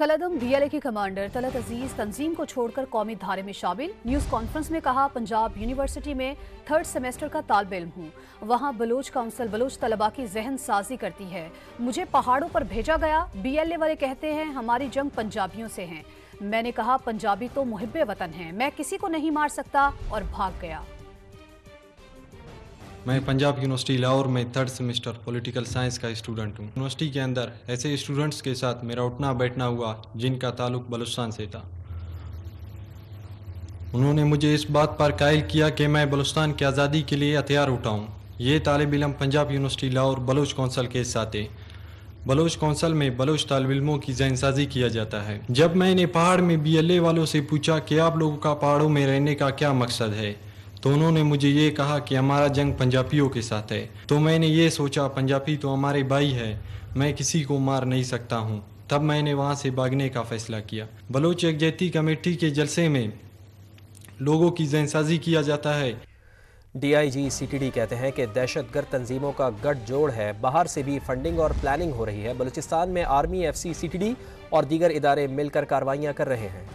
कलदम BLA के commander Talat अजीज तंजीम को छोड़कर कौमी धारे में शामिल। न्यूज़ कॉन्फ्रेंस में कहा, पंजाब यूनिवर्सिटी में 3rd सेमेस्टर का तालिब इल्म हूँ। वहाँ बलोच काउंसिल बलोच तलबा की जहन साजी करती है। मुझे पहाड़ों पर भेजा गया। BLA वाले कहते हैं हमारी जंग पंजाबियों से है। मैंने कहा पंजाबी तो मुहिब्बे वतन हैं, मैं किसी को नहीं मार सकता और भाग गया। मैं पंजाब यूनिवर्सिटी लाहौर में 3rd सेमेस्टर पॉलिटिकल साइंस का स्टूडेंट हूँ। यूनिवर्सिटी के अंदर ऐसे स्टूडेंट्स के साथ मेरा उठना बैठना हुआ जिनका ताल्लुक बलूचिस्तान से था। उन्होंने मुझे इस बात पर कायल किया कि मैं बलूचिस्तान की आज़ादी के लिए हथियार उठाऊँ। ये तालिब इल्म पंजाब यूनिवर्सिटी लाहौर बलोच कौंसल के साथ है। बलोच कौंसल में बलोच तालिब इल्मों की जहनसाजी किया जाता है। जब मैंने पहाड़ में BLA वालों से पूछा कि आप लोगों का पहाड़ों में रहने का क्या मकसद है, तो उन्होंने मुझे ये कहा कि हमारा जंग पंजाबियों के साथ है। तो मैंने ये सोचा पंजाबी तो हमारे भाई है, मैं किसी को मार नहीं सकता हूँ। तब मैंने वहाँ से भागने का फैसला किया। बलोच यकजहती कमेटी के जलसे में लोगों की जहनसाजी किया जाता है। DIG CTD कहते हैं कि दहशतगर्द तंजीमों का गठजोड़ है। बाहर से भी फंडिंग और प्लानिंग हो रही है। बलूचिस्तान में आर्मी, FC, CTD और दीगर इदारे मिलकर कार्रवाइयाँ कर रहे हैं।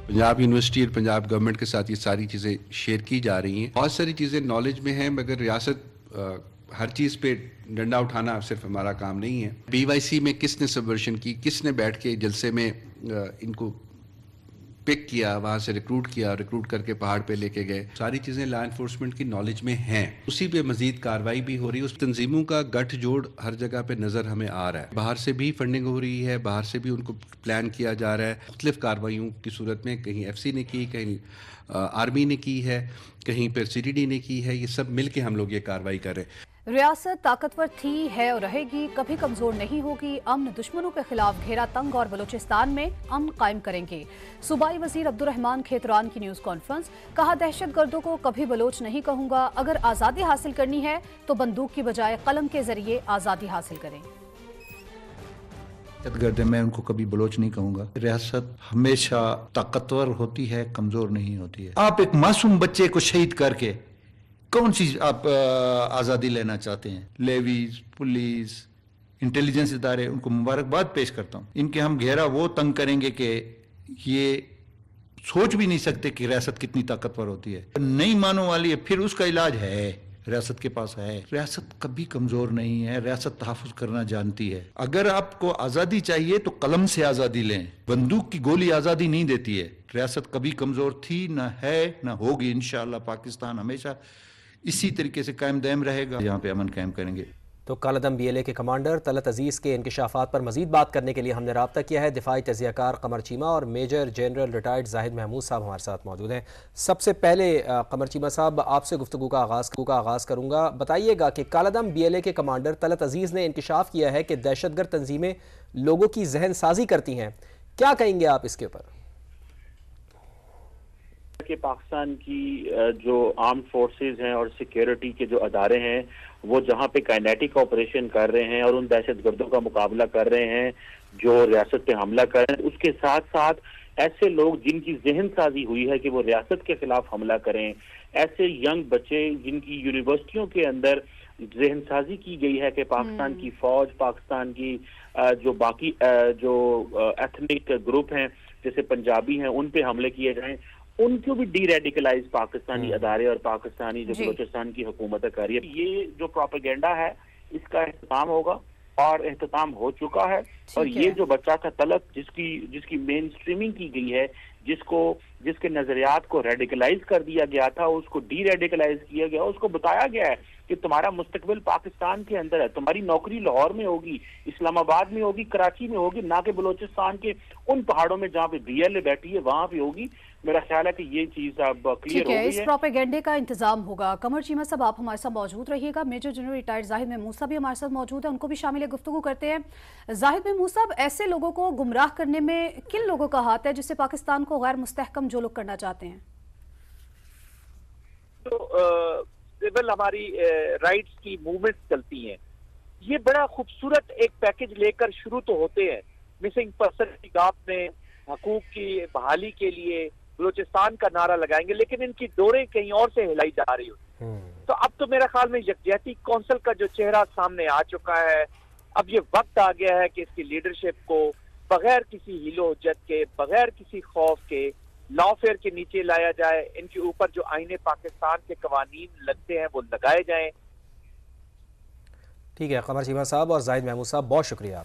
पंजाब यूनिवर्सिटी और पंजाब गवर्नमेंट के साथ ये सारी चीज़ें शेयर की जा रही हैं। बहुत सारी चीज़ें नॉलेज में हैं, मगर रियासत हर चीज़ पे डंडा उठाना सिर्फ हमारा काम नहीं है। BYC में किसने सबवर्शन की, किसने बैठ के जलसे में इनको पिक किया, वहाँ से रिक्रूट करके पहाड़ पे लेके गए, सारी चीज़ें लॉ एनफोर्समेंट की नॉलेज में हैं। उसी पे मजीद कार्रवाई भी हो रही है। उस तंजीमों का गठजोड़ हर जगह पे नज़र हमें आ रहा है। बाहर से भी फंडिंग हो रही है, बाहर से भी उनको प्लान किया जा रहा है। मुख्तलिफ कार्रवाइयों की सूरत में कहीं FC ने की, कहीं आर्मी ने की है, कहीं पर CTD ने की है। ये सब मिल के हम लोग ये कार्रवाई कर रहे हैं। रियासत ताकतवर थी, है और रहेगी, कभी कमजोर नहीं होगी। अमन दुश्मनों के खिलाफ घेरा तंग और बलूचिस्तान में अमन कायम करेंगे। सूबाई वजीर अब्दुर्रहमान खेतरान की न्यूज़ कॉन्फ्रेंस। कहा, दहशतगर्दों को कभी बलोच नहीं कहूंगा। अगर आज़ादी हासिल करनी है तो बंदूक की बजाय कलम के जरिए आज़ादी हासिल करें। दहशतगर्द मैं उनको कभी बलोच नहीं कहूंगा। रियासत हमेशा ताकतवर होती है, कमजोर नहीं होती है। आप एक मासूम बच्चे को शहीद करके कौन सी आप आज़ादी लेना चाहते हैं? लेवीज, पुलिस, इंटेलिजेंस इदारे, उनको मुबारकबाद पेश करता हूँ। इनके हम घेरा वो तंग करेंगे कि ये सोच भी नहीं सकते कि रियासत कितनी ताकतवर होती है। नहीं मानो वाली है, फिर उसका इलाज है, रियासत के पास है। रियासत कभी कमजोर नहीं है, रियासत तहफ़्फ़ुज़ करना जानती है। अगर आपको आज़ादी चाहिए तो कलम से आज़ादी लें, बंदूक की गोली आज़ादी नहीं देती है। रियासत कभी कमजोर थी, ना है, ना होगी। इंशाअल्लाह पाकिस्तान हमेशा इसी तरीके से कायम दायम रहेगा। यहाँ पे अमन कायम करेंगे। तो कलदम BLA के कमांडर तलत अजीज के इंकशाफात पर मजीद बात करने के लिए हमने राब्ता किया है। दिफाई तजियाकार कमर चीमा और major general retired Zahid Mahmood साहब हमारे साथ मौजूद हैं। सबसे पहले कमर चीमा साहब, आपसे गुफ्तगू का आगाज़ करूँगा। बताइएगा कि कलदम BLA के कमांडर तलत अजीज ने इंकशाफ किया है कि दहशतगर्द तंजीमें लोगों की जहन साजी करती हैं। क्या कहेंगे आप इसके ऊपर? कि पाकिस्तान की जो आर्म्ड फोर्सेस हैं और सिक्योरिटी के जो अदारे हैं, वो जहां पे काइनेटिक ऑपरेशन कर रहे हैं और उन दहशतगर्दों का मुकाबला कर रहे हैं जो रियासत पे हमला कर रहे हैं, उसके साथ साथ ऐसे लोग जिनकी जहन साजी हुई है कि वो रियासत के खिलाफ हमला करें, ऐसे यंग बच्चे जिनकी यूनिवर्सिटियों के अंदर जहन साजी की गई है कि पाकिस्तान की फौज, पाकिस्तान की जो बाकी जो एथनिक ग्रुप हैं जैसे पंजाबी हैं, उन पे हमले किए जाएं, उनको भी डी रेडिकलाइज पाकिस्तानी अदारे और पाकिस्तानी जो बलूचिस्तान की हुकूमत कर रही है। ये जो प्रोपेगेंडा है इसका एहतमाम होगा और एहतमाम हो चुका है। और ये जो बच्चा था तलत, जिसकी मेन स्ट्रीमिंग की गई है, जिसके नजरियात को रेडिकलाइज कर दिया गया था, उसको डी रेडिकलाइज किया गया, उसको बताया गया है कि तुम्हारा मुस्तकबिल पाकिस्तान के अंदर है, तुम्हारी नौकरी लाहौर में होगी, इस्लामाबाद में होगी, कराची में होगी, ना कि बलूचिस्तान के उन पहाड़ों में जहाँ पे BLA बैठी है वहां पे होगी। मेरा ख्याल है कि ये चीज अब क्लियर हो गई है। इस प्रोपेगेंडे का इंतजाम होगा। कमर चीमा साहब, आप हमारे साथ मौजूद रहिएगा। Major general retired Zahid Mahmood साहब भी हमारे साथ मौजूद है, उनको भी शामिल गुफ्तगू करते हैं। जाहिद महमूद साहब, ऐसे लोगों को गुमराह करने में किन लोगों का हाथ है जिससे पाकिस्तान को गैर मुस्तहकम जो लोग करना चाहते हैं? तो हमारी राइट्स की मूवमेंट चलती हैं। ये बड़ा खूबसूरत एक पैकेज लेकर शुरू तो होते हैं, मिसिंग पर्सन की गाप में हकूक की बहाली के लिए बलूचिस्तान का नारा लगाएंगे, लेकिन इनकी डोरें कहीं और से हिलाई जा रही होती। तो अब तो मेरा ख्याल में यकजहती कौंसिल का जो चेहरा सामने आ चुका है, اب یہ وقت آ گیا ہے کہ اس کی لیڈرشپ کو بغیر کسی ہیلو حجت کے، بغیر کسی خوف کے لا فیئر کے نیچے لایا جائے. ان کے اوپر جو آئین پاکستان کے قوانین لگتے ہیں وہ لگائے جائیں. ٹھیک ہے قمر چیمہ صاحب اور زاہد محمود صاحب، بہت شکریہ.